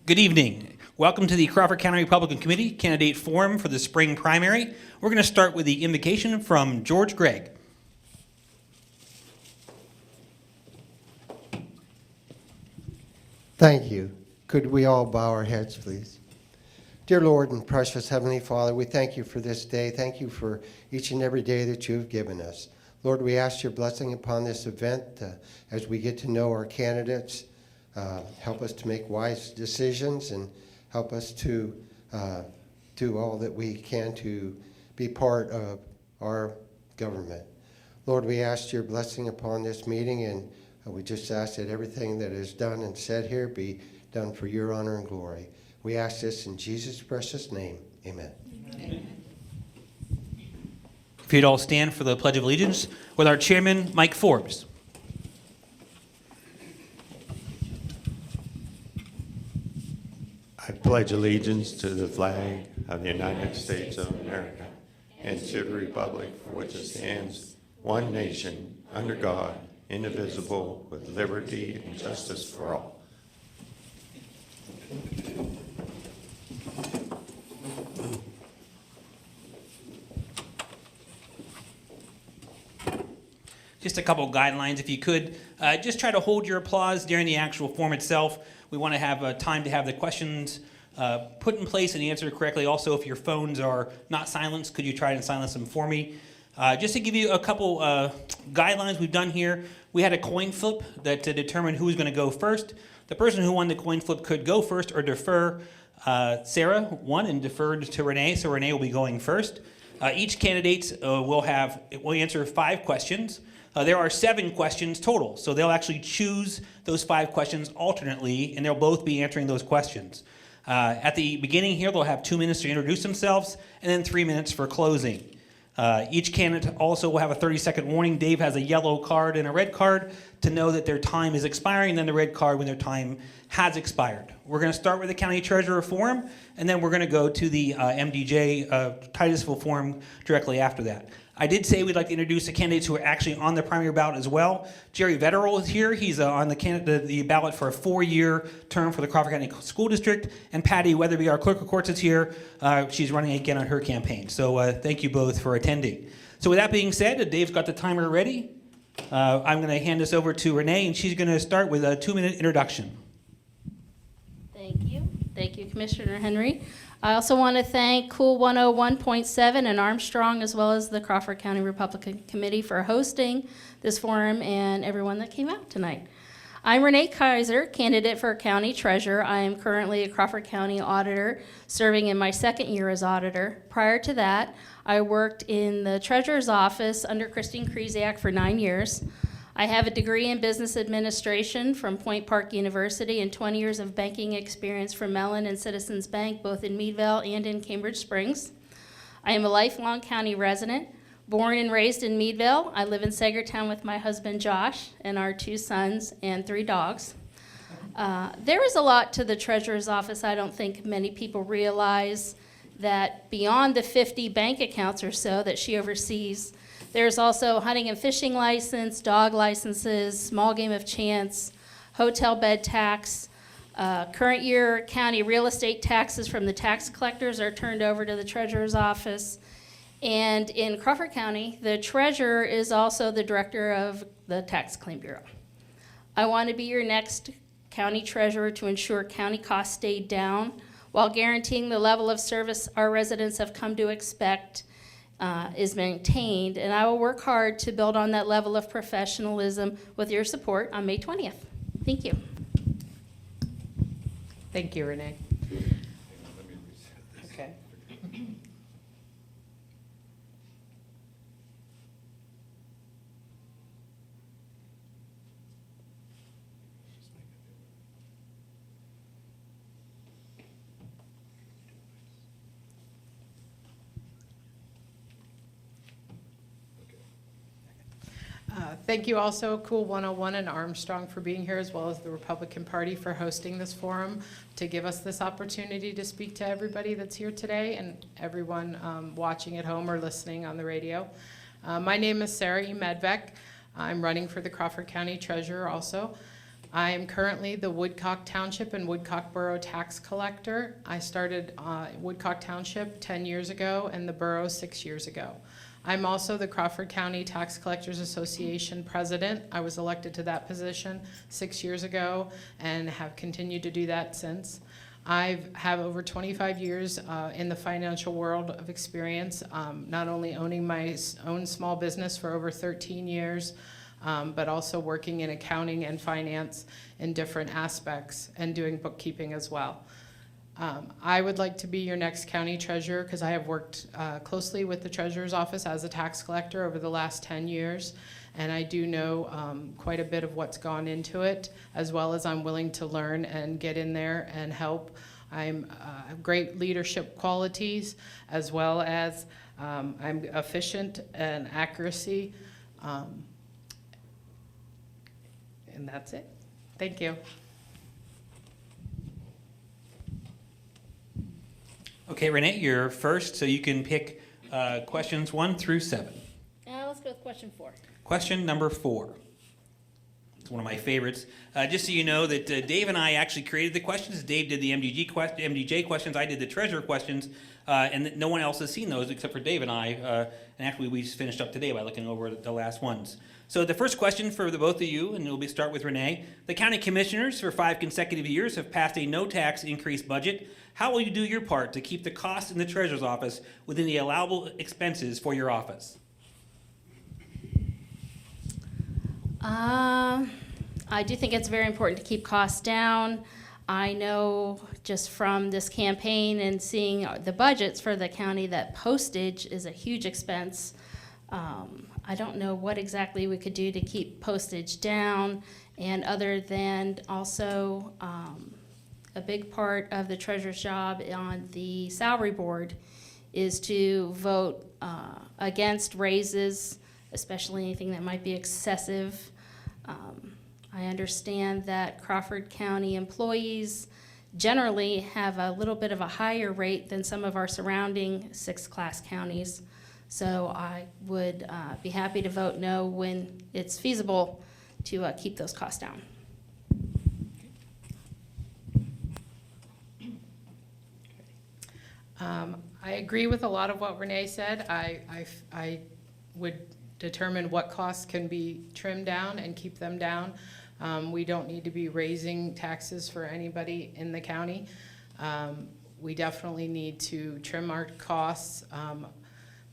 Good evening. Welcome to the Crawford County Republican Committee Candidate Forum for the spring primary. We're going to start with the invocation from George Gregg. Thank you. Could we all bow our heads, please? Dear Lord and precious Heavenly Father, we thank you for this day. Thank you for each and every day that you have given us. Lord, we ask your blessing upon this event as we get to know our candidates. Help us to make wise decisions and help us to do all that we can to be part of our government. Lord, we ask your blessing upon this meeting, and we just ask that everything that is done and said here be done for your honor and glory. We ask this in Jesus' precious name. Amen. Amen. If you'd all stand for the Pledge of Allegiance with our chairman, Mike Forbes. I pledge allegiance to the flag of the United States of America and to the republic for which it stands, one nation, under God, indivisible, with liberty and justice for all. Just a couple of guidelines, if you could. Just try to hold your applause during the actual form itself. We want to have time to have the questions put in place and answered correctly. Also, if your phones are not silenced, could you try to silence them for me? Just to give you a couple guidelines we've done here, we had a coin flip that to determine who was going to go first. The person who won the coin flip could go first or defer. Sarah won and deferred to Renee, so Renee will be going first. Each candidate will answer 5 questions. There are 7 questions total, so they'll actually choose those 5 questions alternately, and they'll both be answering those questions. At the beginning here, they'll have 2 minutes to introduce themselves, and then 3 minutes for closing. Each candidate also will have a 30-second warning. Dave has a yellow card and a red card to know that their time is expiring, and then the red card when their time has expired. We're going to start with the County Treasurer Forum, and then we're going to go to the MDJ Titusville Forum directly after that. I did say we'd like to introduce the candidates who are actually on the primary ballot as well. Jerry Vetterl is here. He's on the ballot for a 4-year term for the Crawford County School District. And Patty Weatherby, our clerk of courts, is here. She's running again on her campaign. So thank you both for attending. So with that being said, Dave's got the timer ready. I'm going to hand this over to Renee, and she's going to start with a 2-minute introduction. Thank you. Thank you, Commissioner Henry. I also want to thank Cool 101.7 and Armstrong, as well as the Crawford County Republican Committee for hosting this forum and everyone that came out tonight. I'm Renee Kaiser, candidate for County Treasurer. I am currently a Crawford County auditor, serving in my 2nd year as auditor. Prior to that, I worked in the Treasurer's office under Christine Kresiak for 9 years. I have a degree in business administration from Point Park University and 20 years of banking experience from Mellon and Citizens Bank, both in Meadville and in Cambridge Springs. I am a lifelong county resident, born and raised in Meadville. I live in Sagertown with my husband Josh and our 2 sons and 3 dogs. There is a lot to the Treasurer's office. I don't think many people realize that beyond the 50 bank accounts or so that she oversees, there's also hunting and fishing license, dog licenses, small game of chance, hotel bed tax. Current year county real estate taxes from the tax collectors are turned over to the treasurer's office. And in Crawford County, the treasurer is also the director of the Tax Claim Bureau. I want to be your next county treasurer to ensure county costs stay down while guaranteeing the level of service our residents have come to expect is maintained, and I will work hard to build on that level of professionalism with your support on May 20th. Thank you. Thank you, Renee. Okay. Thank you also, Cool 101 and Armstrong, for being here, as well as the Republican Party for hosting this forum to give us this opportunity to speak to everybody that's here today and everyone watching at home or listening on the radio. My name is Sarah E. Medvec. I'm running for the Crawford County Treasurer also. I am currently the Woodcock Township and Woodcock Borough tax collector. I started Woodcock Township 10 years ago and the borough 6 years ago. I'm also the Crawford County Tax Collectors Association president. I was elected to that position 6 years ago and have continued to do that since. I have over 25 years in the financial world of experience, not only owning my own small business for over 13 years, but also working in accounting and finance in different aspects and doing bookkeeping as well. I would like to be your next county treasurer because I have worked closely with the treasurer's office as a tax collector over the last 10 years, and I do know quite a bit of what's gone into it, as well as I'm willing to learn and get in there and help. I'm have great leadership qualities, as well as I'm efficient and accuracy, and that's it. Thank you. Okay, Renee, you're first, so you can pick questions 1 through 7. Let's go with question 4. Question number 4. It's one of my favorites. Just so you know that Dave and I actually created the questions. Dave did the MDJ questions. I did the treasurer questions, and no one else has seen those except for Dave and I. And actually, we just finished up today by looking over the last ones. So the first question for the both of you, and we'll start with Renee. The county commissioners for 5 consecutive years have passed a no-tax increase budget. How will you do your part to keep the costs in the treasurer's office within the allowable expenses for your office? I do think it's very important to keep costs down. I know just from this campaign and seeing the budgets for the county that postage is a huge expense. I don't know what exactly we could do to keep postage down, and other than also a big part of the treasurer's job on the salary board is to vote against raises, especially anything that might be excessive. I understand that Crawford County employees generally have a little bit of a higher rate than some of our surrounding 6-class counties. So I would be happy to vote no when it's feasible to keep those costs down. I agree with a lot of what Renee said. I would determine what costs can be trimmed down and keep them down. We don't need to be raising taxes for anybody in the county. We definitely need to trim our costs.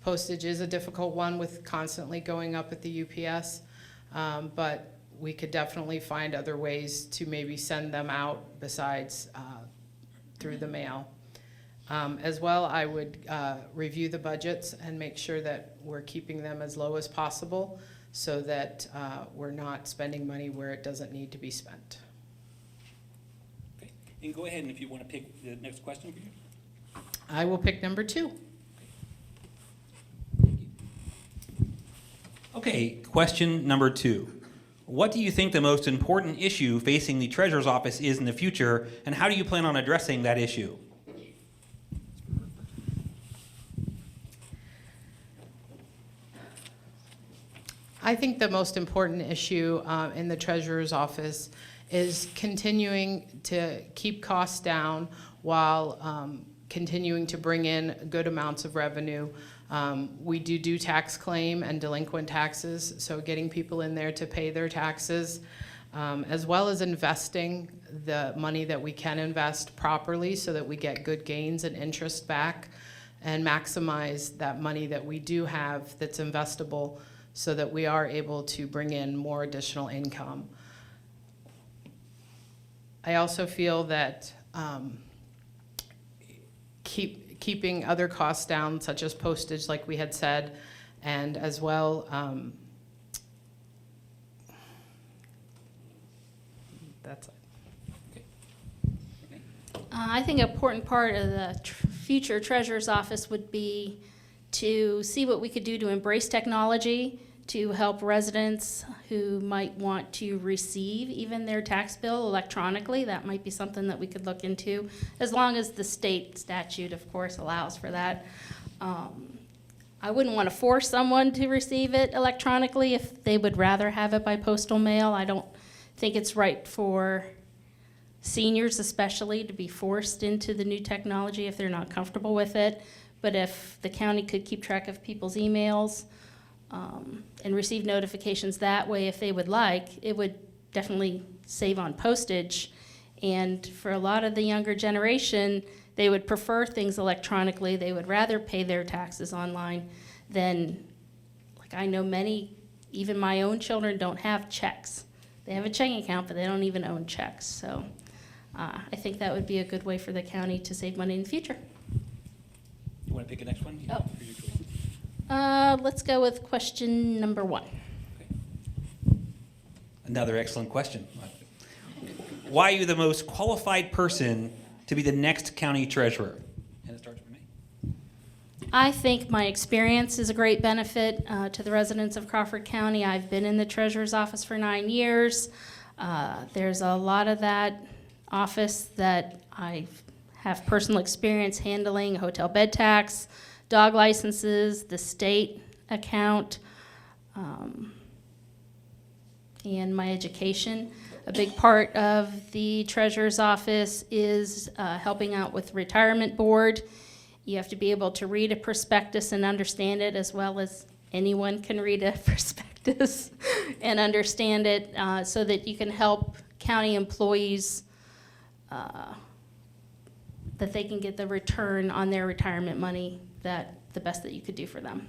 Postage is a difficult one with constantly going up at the UPS, but we could definitely find other ways to maybe send them out besides through the mail. As well, I would review the budgets and make sure that we're keeping them as low as possible so that we're not spending money where it doesn't need to be spent. Okay. And go ahead, and if you want to pick the next question for you. I will pick number 2. Okay, question number 2. What do you think the most important issue facing the treasurer's office is in the future, and how do you plan on addressing that issue? I think the most important issue in the treasurer's office is continuing to keep costs down while continuing to bring in good amounts of revenue. We do tax claim and delinquent taxes, so getting people in there to pay their taxes, as well as investing the money that we can invest properly so that we get good gains and interest back, and maximize that money that we do have that's investable so that we are able to bring in more additional income. I also feel that keeping other costs down, such as postage, like we had said, and as well, that's it. I think an important part of the future treasurer's office would be to see what we could do to embrace technology to help residents who might want to receive even their tax bill electronically. That might be something that we could look into, as long as the state statute, of course, allows for that. I wouldn't want to force someone to receive it electronically if they would rather have it by postal mail. I don't think it's right for seniors especially to be forced into the new technology if they're not comfortable with it. But if the county could keep track of people's emails and receive notifications that way if they would like, it would definitely save on postage. And for a lot of the younger generation, they would prefer things electronically. They would rather pay their taxes online than, like I know many, even my own children don't have checks. They have a checking account, but they don't even own checks. So I think that would be a good way for the county to save money in the future. You want to pick a next one? Oh. Let's go with question number 1. Another excellent question. Why are you the most qualified person to be the next county treasurer? And it starts with me. I think my experience is a great benefit to the residents of Crawford County. I've been in the treasurer's office for 9 years. There's a lot of that office that I have personal experience handling: hotel bed tax, dog licenses, the state account, and my education. A big part of the treasurer's office is helping out with retirement board. You have to be able to read a prospectus and understand it, as well as anyone can read a prospectus and understand it, so that you can help county employees that they can get the return on their retirement money that the best that you could do for them.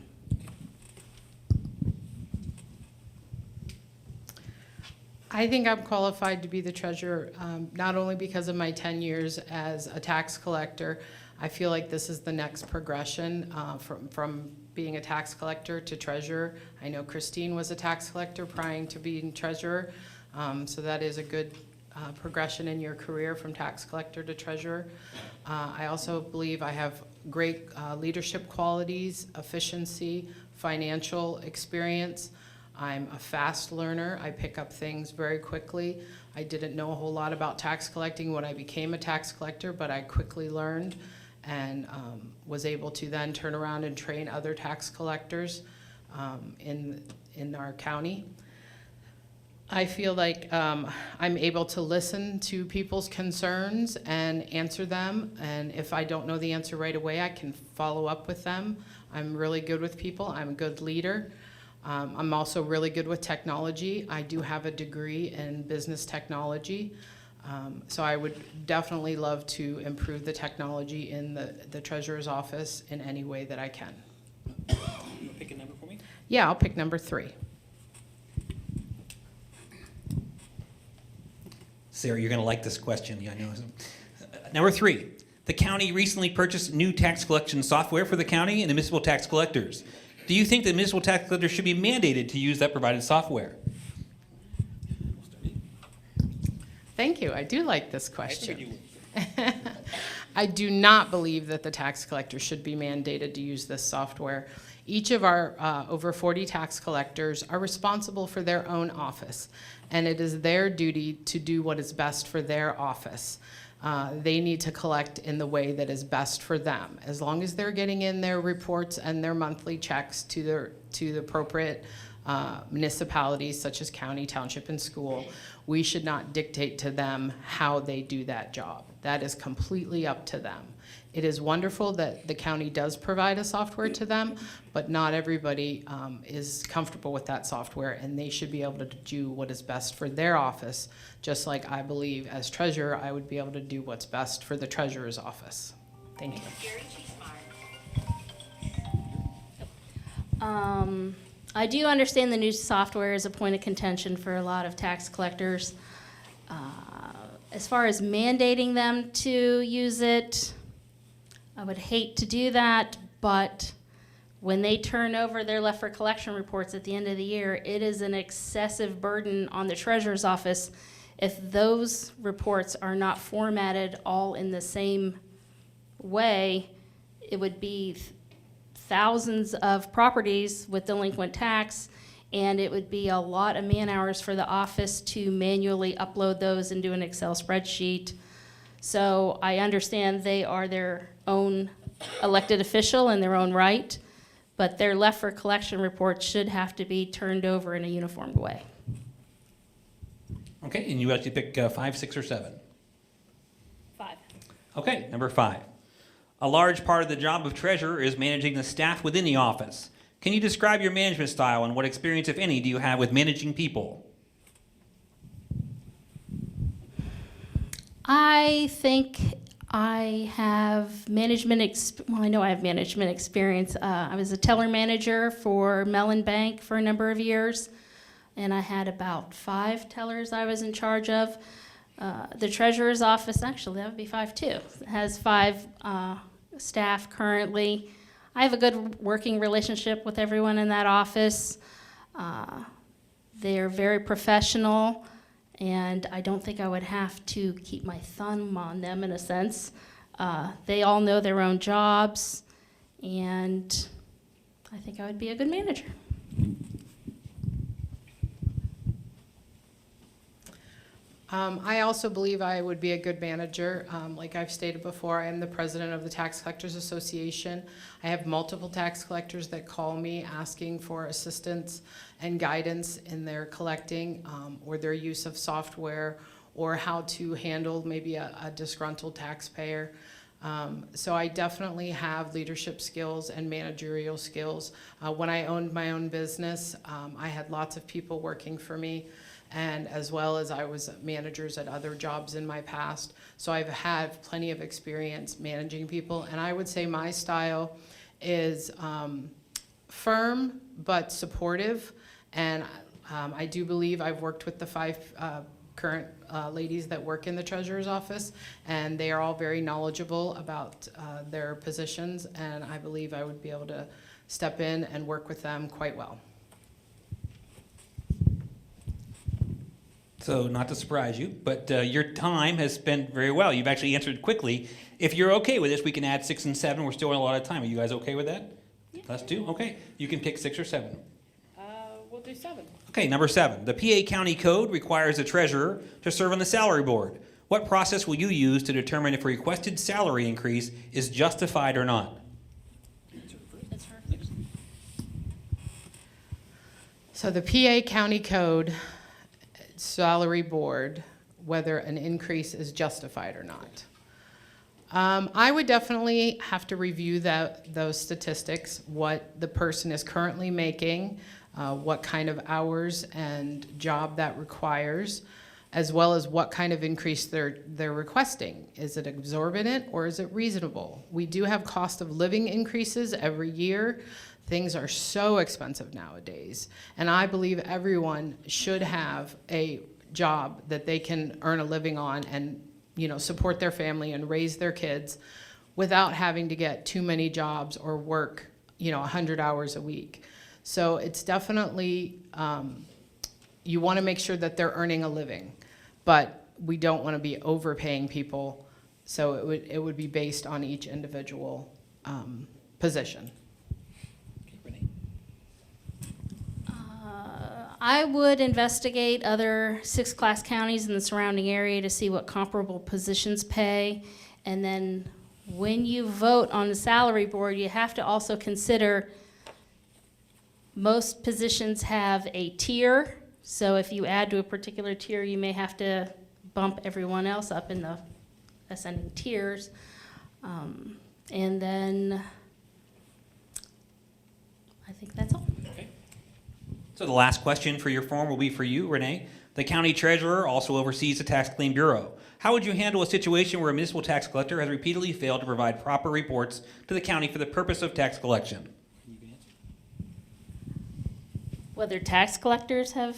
I think I'm qualified to be the treasurer, not only because of my 10 years as a tax collector. I feel like this is the next progression from being a tax collector to treasurer. I know Christine was a tax collector prior to being treasurer, so that is a good progression in your career from tax collector to treasurer. I also believe I have great leadership qualities, efficiency, financial experience. I'm a fast learner. I pick up things very quickly. I didn't know a whole lot about tax collecting when I became a tax collector, but I quickly learned and was able to then turn around and train other tax collectors in our county. I feel like I'm able to listen to people's concerns and answer them, and if I don't know the answer right away, I can follow up with them. I'm really good with people. I'm a good leader. I'm also really good with technology. I do have a degree in business technology, so I would definitely love to improve the technology in the treasurer's office in any way that I can. You want to pick a number for me? Yeah, I'll pick number 3. Sarah, you're going to like this question. Yeah, I know. Number 3, the county recently purchased new tax collection software for the county and the municipal tax collectors. Do you think the municipal tax collectors should be mandated to use that provided software? Thank you. I do like this I question. figured you would. I do not believe that the tax collector should be mandated to use this software. Each of our over 40 tax collectors are responsible for their own office, and it is their duty to do what is best for their office. They need to collect in the way that is best for them. As long as they're getting in their reports and their monthly checks to the appropriate municipalities such as county, township, and school, we should not dictate to them how they do that job. That is completely up to them. It is wonderful that the county does provide a software to them, but not everybody is comfortable with that software, and they should be able to do what is best for their office, just like I believe as treasurer I would be able to do what's best for the treasurer's office. Thank you. I do understand the new software is a point of contention for a lot of tax collectors. As far as mandating them to use it, I would hate to do that, but when they turn over their left for collection reports at the end of the year, it is an excessive burden on the treasurer's office if those reports are not formatted all in the same way. It would be thousands of properties with delinquent tax, and it would be a lot of man hours for the office to manually upload those into an Excel spreadsheet. So I understand they are their own elected official in their own right, but their left for collection reports should have to be turned over in a uniformed way. Okay, and you actually pick 5, 6, or 7? 5. Okay, number 5. A large part of the job of treasurer is managing the staff within the office. Can you describe your management style and what experience, if any, do you have with managing people? I think I have I know I have management experience. I was a teller manager for Mellon Bank for a number of years, and I had about 5 tellers I was in charge of. The treasurer's office, actually, that would be 5 too, has 5 staff currently. I have a good working relationship with everyone in that office. They're very professional, and I don't think I would have to keep my thumb on them in a sense. They all know their own jobs, and I think I would be a good manager. I also believe I would be a good manager. Like I've stated before, I am the president of the Tax Collectors Association. I have multiple tax collectors that call me asking for assistance and guidance in their collecting or their use of software or how to handle maybe a disgruntled taxpayer. So I definitely have leadership skills and managerial skills. When I owned my own business, I had lots of people working for me, and as well as I was managers at other jobs in my past. So I've had plenty of experience managing people, and I would say my style is firm but supportive, and I do believe I've worked with the 5 current ladies that work in the treasurer's office, and they are all very knowledgeable about their positions, and I believe I would be able to step in and work with them quite well. So not to surprise you, but your time has spent very well. You've actually answered quickly. If you're okay with this, we can add 6 and 7. We're still in a lot of time. Are you guys okay with that? Yeah. Let's do. Okay. You can pick 6 or 7. We'll do 7. Okay, number 7. The PA County Code requires the treasurer to serve on the salary board. What process will you use to determine if a requested salary increase is justified or not? So the PA County Code Salary Board, whether an increase is justified or not. I would definitely have to review those statistics, what the person is currently making, what kind of hours and job that requires, as well as what kind of increase they're requesting. Is it exorbitant or is it reasonable? We do have cost of living increases every year. Things are so expensive nowadays, and I believe everyone should have a job that they can earn a living on and, support their family and raise their kids without having to get too many jobs or work, 100 hours a week. So it's definitely, you want to make sure that they're earning a living, but we don't want to be overpaying people, so it would be based on each individual position. I would investigate other 6-class counties in the surrounding area to see what comparable positions pay. And then when you vote on the salary board, you have to also consider most positions have a tier. So if you add to a particular tier, you may have to bump everyone else up in the ascending tiers. And then I think that's all. So the last question for your form will be for you, Renee. The county treasurer also oversees the tax claim bureau. How would you handle a situation where a municipal tax collector has repeatedly failed to provide proper reports to the county for the purpose of tax collection? Whether tax collectors have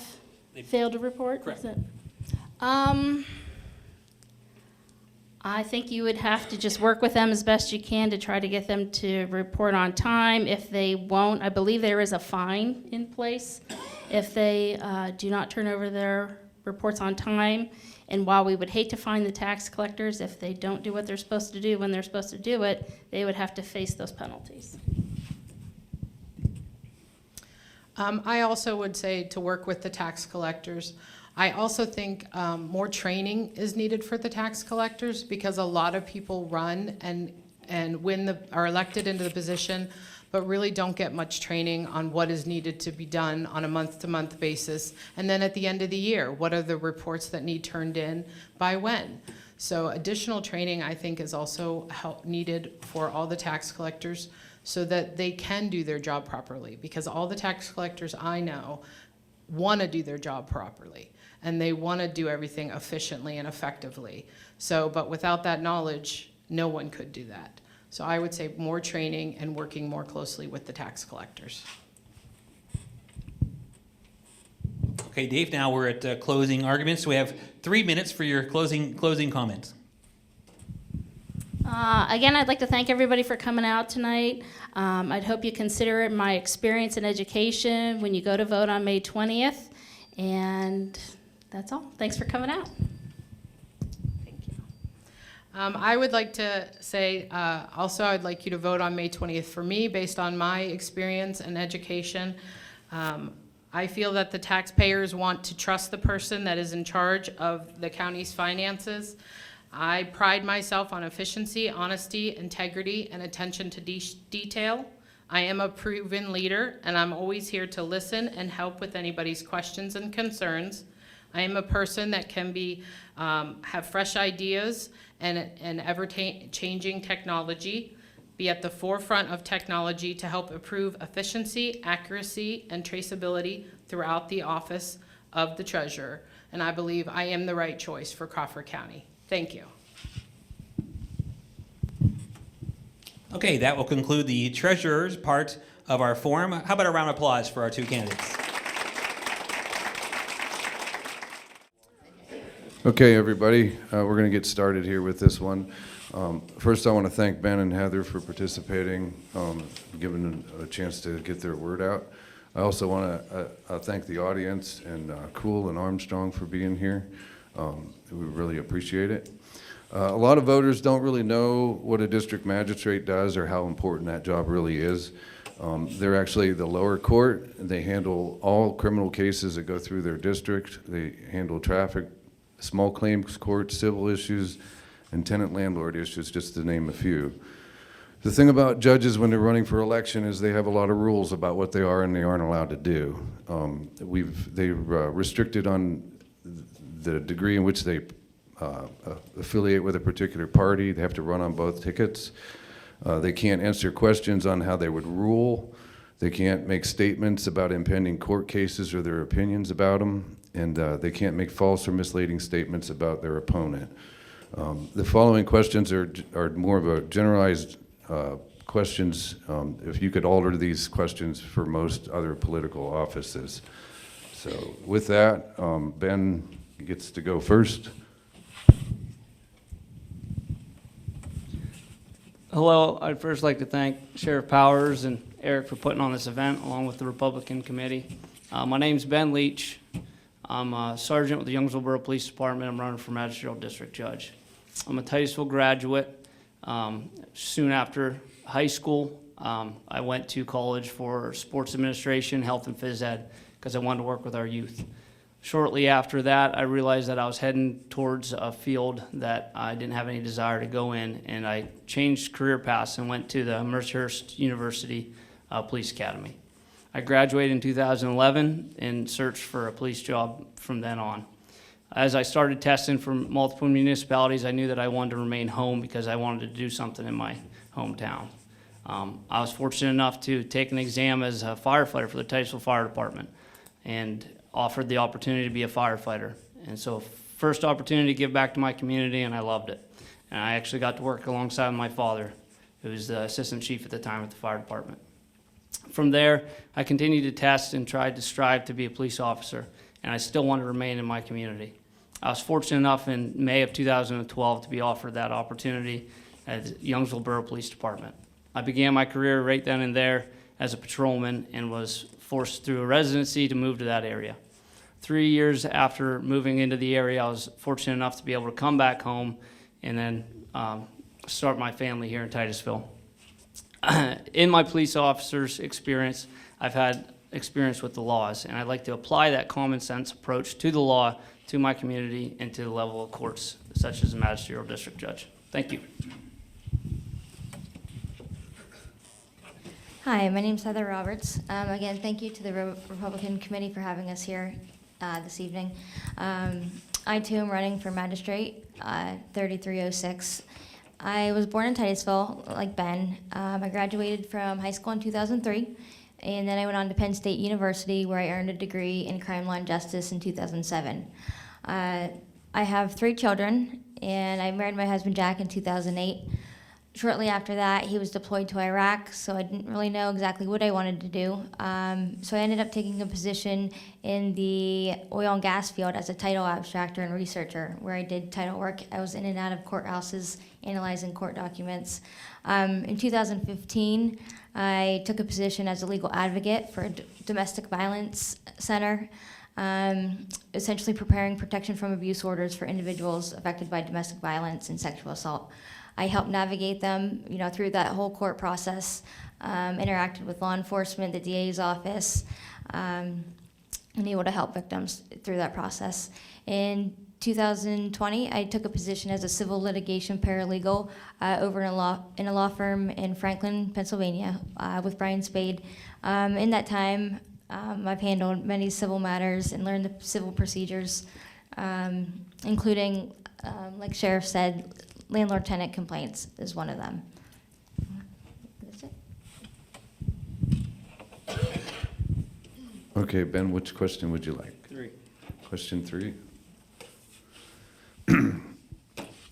failed to report? Correct. Is it? I think you would have to just work with them as best you can to try to get them to report on time. If they won't, I believe there is a fine in place if they do not turn over their reports on time. And while we would hate to fine the tax collectors, if they don't do what they're supposed to do when they're supposed to do it, they would have to face those penalties. I also would say to work with the tax collectors. I also think more training is needed for the tax collectors because a lot of people run and and are elected into the position, but really don't get much training on what is needed to be done on a month-to-month basis. And then at the end of the year, what are the reports that need turned in by when? So additional training, I think, is also needed for all the tax collectors so that they can do their job properly. Because all the tax collectors I know want to do their job properly, and they want to do everything efficiently and effectively. So, but without that knowledge, no one could do that. So I would say more training and working more closely with the tax collectors. Okay, Dave, now we're at closing arguments. We have 3 minutes for your closing comments. Again, I'd like to thank everybody for coming out tonight. I'd hope you consider my experience in education when you go to vote on May 20th. And that's all. Thanks for coming out. Thank you. I would like to say, also, I'd like you to vote on May 20th for me based on my experience and education. I feel that the taxpayers want to trust the person that is in charge of the county's finances. I pride myself on efficiency, honesty, integrity, and attention to detail. I am a proven leader, and I'm always here to listen and help with anybody's questions and concerns. I am a person that can have fresh ideas and ever-changing technology, be at the forefront of technology to help improve efficiency, accuracy, and traceability throughout the office of the treasurer. And I believe I am the right choice for Crawford County. Thank you. Okay, that will conclude the treasurer's part of our forum. How about a round of applause for our two candidates? Okay, everybody, we're going to get started here with this one. First, I want to thank Ben and Heather for participating, giving them a chance to get their word out. I also want to thank the audience and Cool and Armstrong for being here. We really appreciate it. A lot of voters don't really know what a district magistrate does or how important that job really is. They're actually the lower court. They handle all criminal cases that go through their district. They handle traffic, small claims court, civil issues, and tenant landlord issues, just to name a few. The thing about judges when they're running for election is they have a lot of rules about what they are and they aren't allowed to do. They're restricted on the degree in which they affiliate with a particular party. They have to run on both tickets. They can't answer questions on how they would rule. They can't make statements about impending court cases or their opinions about them. And they can't make false or misleading statements about their opponent. The following questions are more of a generalized questions. If you could alter these questions for most other political offices. So with that, Ben gets to go first. Hello, I'd first like to thank Sheriff Powers and Eric for putting on this event along with the Republican committee. My name's Ben Leach. I'm a sergeant with the Youngsville Borough Police Department. I'm running for Magistrate District Judge. I'm a Titusville graduate. Soon after high school, I went to college for sports administration, health and phys ed, because I wanted to work with our youth. Shortly after that, I realized that I was heading towards a field that I didn't have any desire to go in, and I changed career paths and went to the Mercyhurst University Police Academy. I graduated in 2011 and searched for a police job from then on. As I started testing for multiple municipalities, I knew that I wanted to remain home because I wanted to do something in my hometown. I was fortunate enough to take an exam as a firefighter for the Titusville Fire Department and offered the opportunity to be a firefighter. And so first opportunity to give back to my community, and I loved it. And I actually got to work alongside my father, who was the assistant chief at the time at the fire department. From there, I continued to test and tried to strive to be a police officer, and I still wanted to remain in my community. I was fortunate enough in May of 2012 to be offered that opportunity at Youngsville Borough Police Department. I began my career right then and there as a patrolman and was forced through a residency to move to that area. 3 years after moving into the area, I was fortunate enough to be able to come back home and then start my family here in Titusville. In my police officer's experience, I've had experience with the laws, and I'd like to apply that common sense approach to the law, to my community, and to the level of courts, such as a magisterial district judge. Thank you. Hi, my name's Heather Roberts. Again, thank you to the Republican Committee for having us here this evening. I too am running for Magistrate, 3306. I was born in Titusville, like Ben. I graduated from high school in 2003, and then I went on to Penn State University, where I earned a degree in crime law and justice in 2007. I have 3 children, and I married my husband Jack in 2008. Shortly after that, he was deployed to Iraq, so I didn't really know exactly what I wanted to do. So I ended up taking a position in the oil and gas field as a title abstractor and researcher, where I did title work. I was in and out of courthouses, analyzing court documents. In 2015, I took a position as a legal advocate for a domestic violence center, essentially preparing protection from abuse orders for individuals affected by domestic violence and sexual assault. I helped navigate them, through that whole court process, interacted with law enforcement, the DA's office, and able to help victims through that process. In 2020, I took a position as a civil litigation paralegal over in a law firm in Franklin, Pennsylvania, with Brian Spade. In that time, I've handled many civil matters and learned the civil procedures, including, like Sheriff said, landlord-tenant complaints is one of them. That's it. Okay, Ben, which question would you like? 3. Question 3.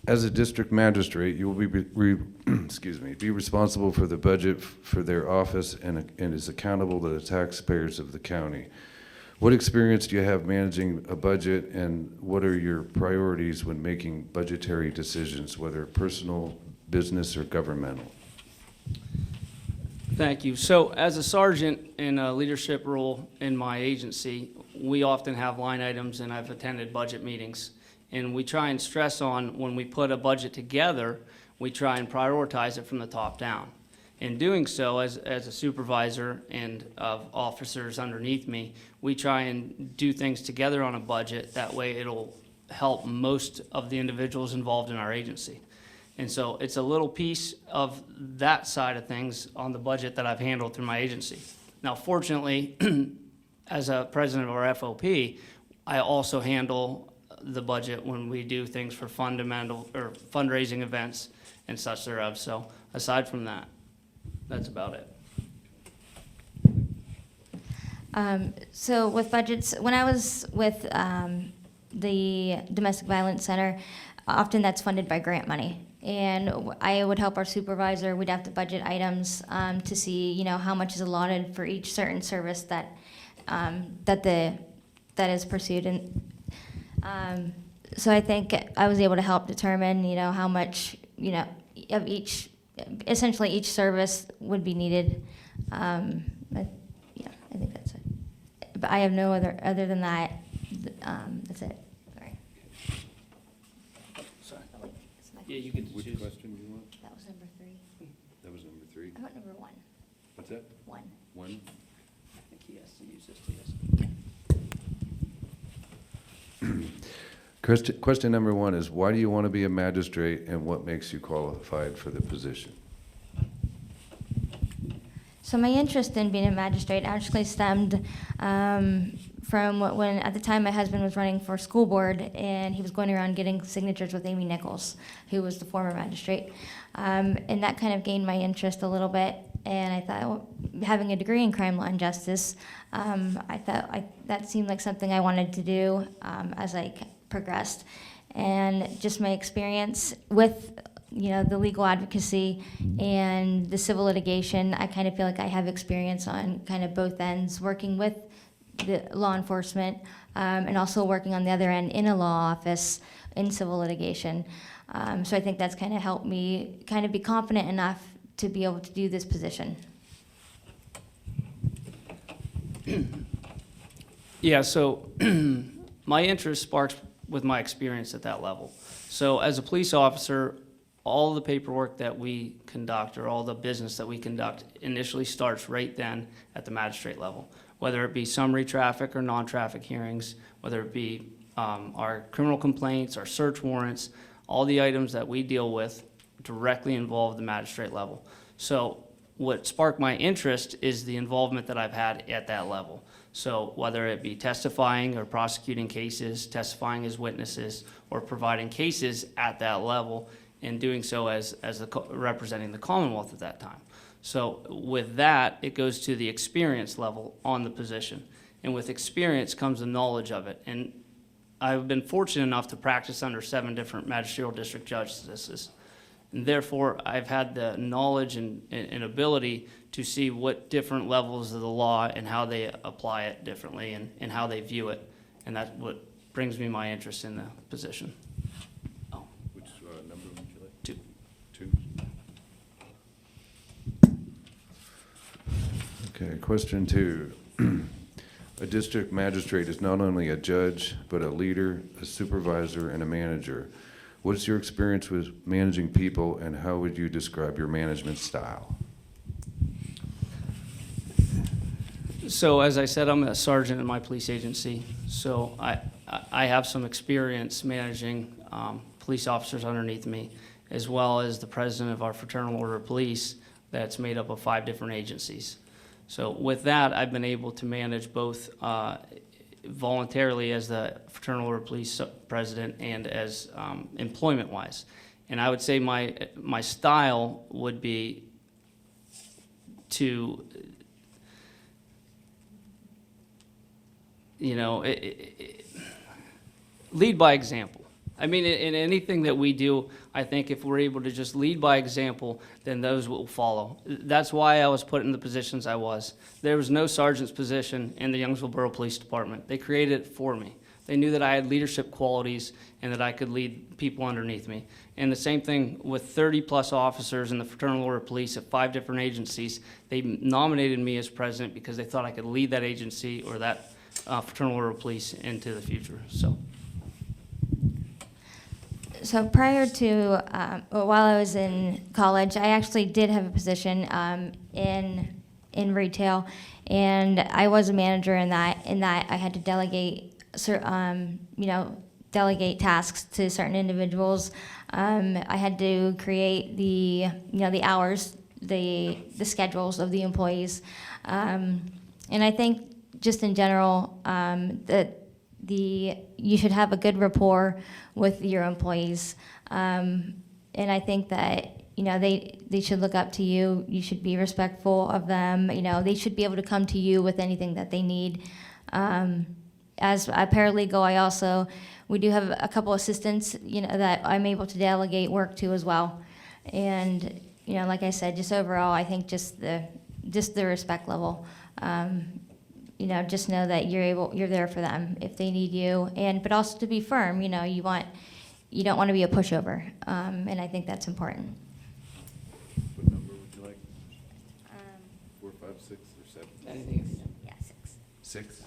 As a district magistrate, you will be responsible for the budget for their office and is accountable to the taxpayers of the county. What experience do you have managing a budget, and what are your priorities when making budgetary decisions, whether personal, business, or governmental? Thank you. So as a sergeant in a leadership role in my agency, we often have line items, and I've attended budget meetings. And we try and stress on, when we put a budget together, we try and prioritize it from the top down. In doing so, as a supervisor and of officers underneath me, we try and do things together on a budget. That way it'll help most of the individuals involved in our agency. And so it's a little piece of that side of things on the budget that I've handled through my agency. Now, fortunately, as a president of our FOP, I also handle the budget when we do things for fundamental or fundraising events and such thereof. So aside from that, that's about it. So with budgets, when I was with the Domestic Violence Center, often that's funded by grant money. And I would help our supervisor. We'd have to budget items to see, how much is allotted for each certain service that is pursued. And so I think I was able to help determine, how much, of essentially each service would be needed. I think that's it. But I have no other than that. That's it. Sorry. Sorry. Oh, wait, it's my- Yeah, you can Which choose. question do you want? That was number 3. That was number 3. I want number 1. What's that? 1. 1? I think he has to use this to yes. Question number 1 is, why do you want to be a magistrate, and what makes you qualified for the position? So my interest in being a magistrate actually stemmed from when, at the time, my husband was running for school board, and he was going around getting signatures with Amy Nichols, who was the former magistrate. And that kind of gained my interest a little bit. And I thought, well, having a degree in crime law and justice, I thought that seemed like something I wanted to do as I progressed. And just my experience with the legal advocacy and the civil litigation, I kind of feel like I have experience on kind of both ends, working with the law enforcement and also working on the other end in a law office in civil litigation. So I think that's kind of helped me kind of be confident enough to be able to do this position. Yeah, so my interest sparks with my experience at that level. So as a police officer, all the paperwork that we conduct or all the business that we conduct initially starts right then at the magistrate level, whether it be summary traffic or non-traffic hearings, whether it be our criminal complaints, our search warrants, all the items that we deal with directly involve the magistrate level. So what sparked my interest is the involvement that I've had at that level. So whether it be testifying or prosecuting cases, testifying as witnesses, or providing cases at that level, and doing so as representing the Commonwealth at that time. So with that, it goes to the experience level on the position. And with experience comes the knowledge of it. And I've been fortunate enough to practice under 7 different magisterial district justices. And therefore, I've had the knowledge and ability to see what different levels of the law and how they apply it differently and how they view it. And that's what brings me my interest in the position. Oh. Which number would you like? 2. 2. Okay, question 2. A district magistrate is not only a judge, but a leader, a supervisor, and a manager. What is your experience with managing people, and how would you describe your management style? So as I said, I'm a sergeant in my police agency. So I have some experience managing police officers underneath me, as well as the president of our Fraternal Order of Police that's made up of 5 different agencies. So with that, I've been able to manage both voluntarily as the Fraternal Order of Police president and as employment-wise. And I would say my style would be to, lead by example. I mean, in anything that we do, I think if we're able to just lead by example, then those will follow. That's why I was put in the positions I was. There was no sergeant's position in the Youngsville Borough Police Department. They created it for me. They knew that I had leadership qualities and that I could lead people underneath me. And the same thing with 30-plus officers in the Fraternal Order of Police at 5 different agencies. They nominated me as president because they thought I could lead that agency or that Fraternal Order of Police into the future. So prior to, while I was in college, I actually did have a position in retail, and I was a manager in that I had to delegate, delegate tasks to certain individuals. I had to create the hours, the schedules of the employees, and I think just in general that you should have a good rapport with your employees, and I think that they should look up to you. You should be respectful of them. They should be able to come to you with anything that they need. As a paralegal, we do have a couple assistants that I'm able to delegate work to as well. And like I said, just overall, I think just the respect level. Just know that you're there for them if they need you, but also to be firm. You don't want to be a pushover, and I think that's important. What number would you like? 4, 5, 6, or 7? Anything? Yeah, 6.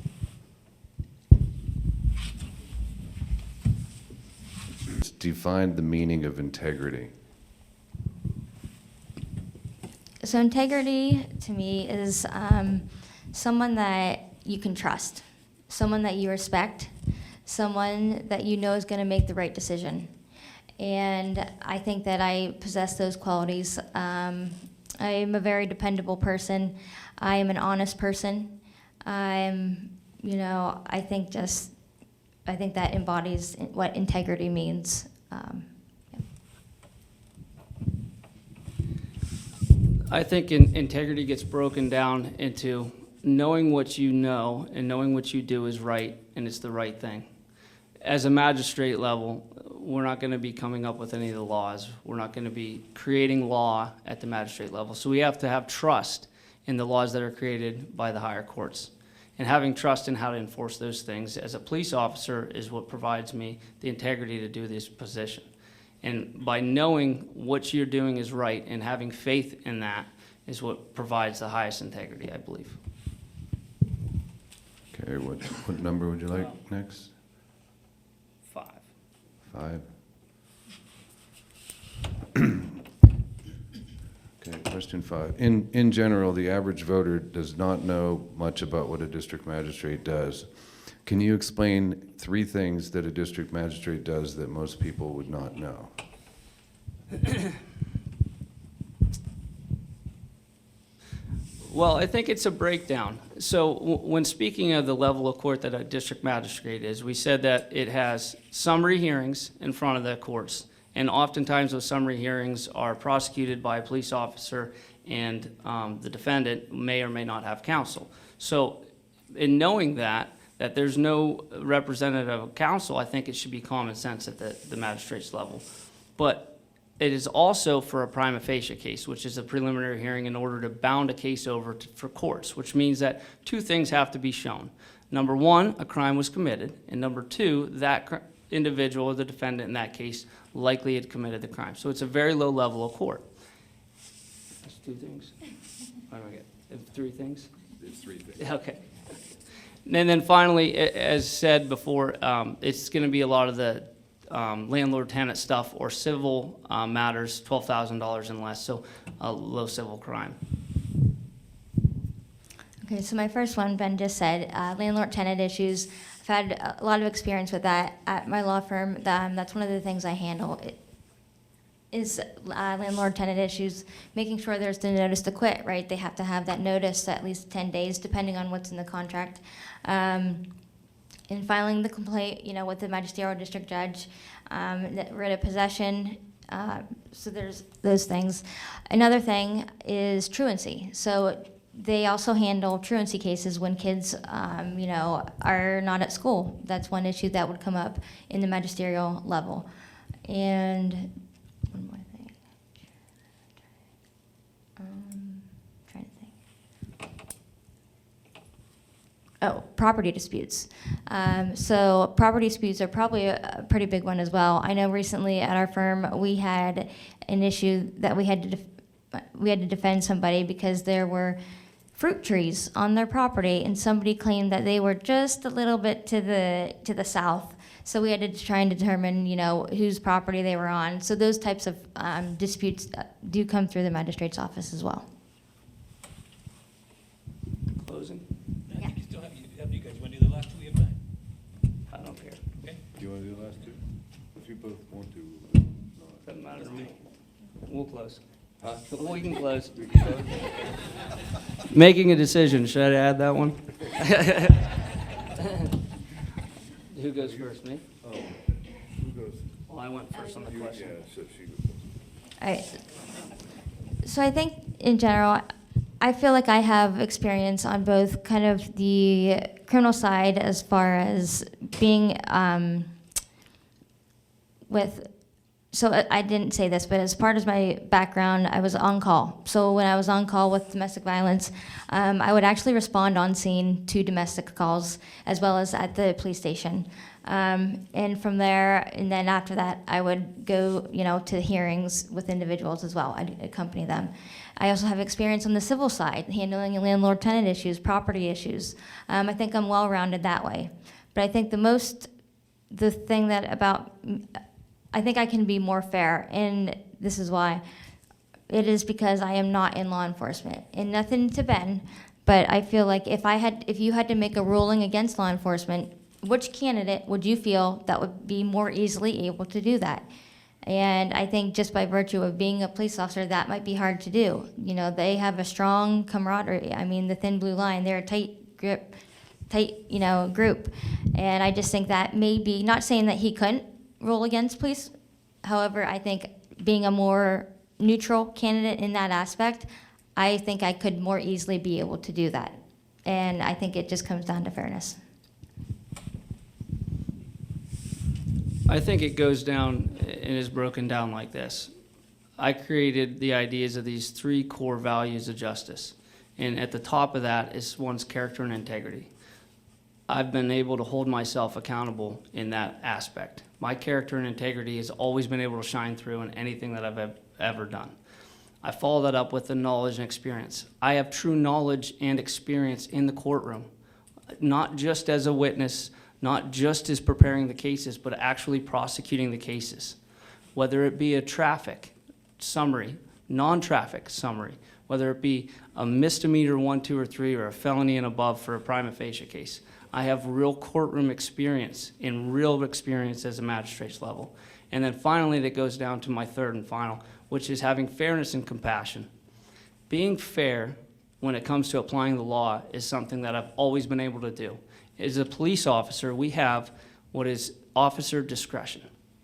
6. Define the meaning of integrity. So integrity to me is someone that you can trust, someone that you respect, someone that you know is going to make the right decision. And I think that I possess those qualities. I am a very dependable person. I am an honest person. I think that embodies what integrity means. I think integrity gets broken down into knowing what you know and knowing what you do is right and it's the right thing. As a magistrate level, we're not going to be coming up with any of the laws. We're not going to be creating law at the magistrate level. So we have to have trust in the laws that are created by the higher courts. And having trust in how to enforce those things as a police officer is what provides me the integrity to do this position. And by knowing what you're doing is right and having faith in that is what provides the highest integrity, I believe. Okay, what number would you like next? 5. 5. Okay, question 5. In general, the average voter does not know much about what a district magistrate does. Can you explain 3 things that a district magistrate does that most people would not know? Well, I think it's a breakdown. So when speaking of the level of court that a district magistrate is, we said that it has summary hearings in front of the courts. And oftentimes those summary hearings are prosecuted by a police officer, and the defendant may or may not have counsel. So in knowing that there's no representative of counsel, I think it should be common sense at the magistrate's level. But it is also for a prima facie case, which is a preliminary hearing in order to bound a case over for courts, which means that two things have to be shown. Number one, a crime was committed, and number two, that individual or the defendant in that case likely had committed the crime. So it's a very low level of court. That's two things. What do I get? Three things? It's 3 things. Okay. And then finally, as said before, it's going to be a lot of the landlord-tenant stuff or civil matters, $12,000 and less, so a low civil crime. Okay, so my first one, Ben just said, landlord-tenant issues. I've had a lot of experience with that at my law firm. That's one of the things I handle is landlord-tenant issues, making sure there's the notice to quit, right? They have to have that notice at least 10 days, depending on what's in the contract. In filing the complaint, with the magisterial district judge, writ of possession, so there's those things. Another thing is truancy. So they also handle truancy cases when kids, are not at school. That's one issue that would come up in the magisterial level. And one more thing. Trying to think. Oh, property disputes. So property disputes are probably a pretty big one as well. I know recently at our firm we had an issue that we had to defend somebody because there were fruit trees on their property, and somebody claimed that they were just a little bit to the south. So we had to try and determine, whose property they were on. So those types of disputes do come through the magistrate's office as well. Closing? I think you still have you guys want to do the last two we have time? I don't care. Okay. Do you want to do the last two? If you both want to. Doesn't matter to me. We'll close. We can close. Making a decision, should I add that one? Who goes first, me? Who goes? Well, I went first on the question. Yeah, so she goes. So I think in general, I feel like I have experience on both kind of the criminal side as far as being so I didn't say this, but as part of my background, I was on call. So when I was on call with domestic violence, I would actually respond on scene to domestic calls as well as at the police station. And from there, and then after that, I would go, to hearings with individuals as well. I'd accompany them. I also have experience on the civil side, handling landlord-tenant issues, property issues. I think I'm well-rounded that way. But I think I think I can be more fair, and this is why. It is because I am not in law enforcement. And nothing to Ben, but I feel like if you had to make a ruling against law enforcement, which candidate would you feel that would be more easily able to do that? And I think just by virtue of being a police officer, that might be hard to do. They have a strong camaraderie. I mean, the Thin Blue Line, they're a tight group. And I just think that maybe, not saying that he couldn't rule against police, however, I think being a more neutral candidate in that aspect, I think I could more easily be able to do that. And I think it just comes down to fairness. I think it goes down and is broken down like this. I created the ideas of these three core values of justice. And at the top of that is one's character and integrity. I've been able to hold myself accountable in that aspect. My character and integrity has always been able to shine through in anything that I've ever done. I follow that up with the knowledge and experience. I have true knowledge and experience in the courtroom, not just as a witness, not just as preparing the cases, but actually prosecuting the cases. Whether it be a traffic summary, non-traffic summary, whether it be a misdemeanor 1, 2, or 3, or a felony and above for a prima facie case. I have real courtroom experience and real experience as a magistrate's level. And then finally, that goes down to my third and final, which is having fairness and compassion. Being fair when it comes to applying the law is something that I've always been able to do. As a police officer, we have what is officer discretion,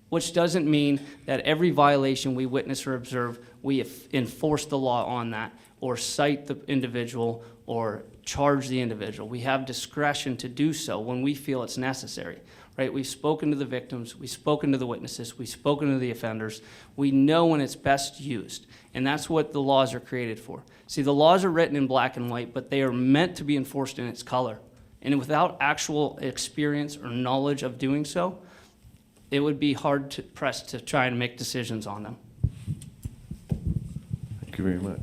which doesn't mean that every violation we witness or observe, we enforce the law on that, or cite the individual, or charge the individual. We have discretion to do so when we feel it's necessary, right? We've spoken to the victims, we've spoken to the witnesses, we've spoken to the offenders. We know when it's best used, and that's what the laws are created for. See, the laws are written in black and white, but they are meant to be enforced in its color. And without actual experience or knowledge of doing so, it would be hard to press to try and make decisions on them. Thank you very much.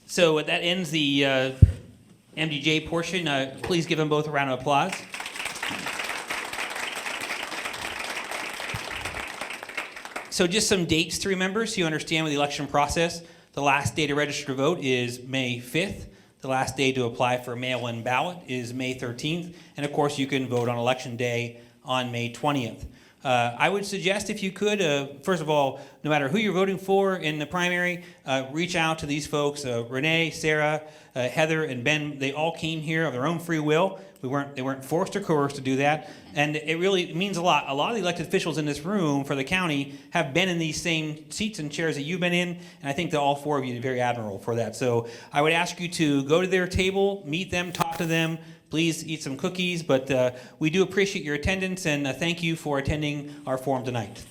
So that ends the MDJ portion. Please give them both a round of applause. So just some dates to remember so you understand with the election process. The last day to register to vote is May 5th. The last day to apply for a mail-in ballot is May 13th. And of course, you can vote on Election Day on May 20th. I would suggest if you could, first of all, no matter who you're voting for in the primary, reach out to these folks, Renee, Sarah, Heather, and Ben. They all came here of their own free will. They weren't forced or coerced to do that. And it really means a lot. A lot of the elected officials in this room for the county have been in these same seats and chairs that you've been in, and I think that all four of you are very admirable for that. So I would ask you to go to their table, meet them, talk to them. Please eat some cookies, but we do appreciate your attendance, and thank you for attending our forum tonight.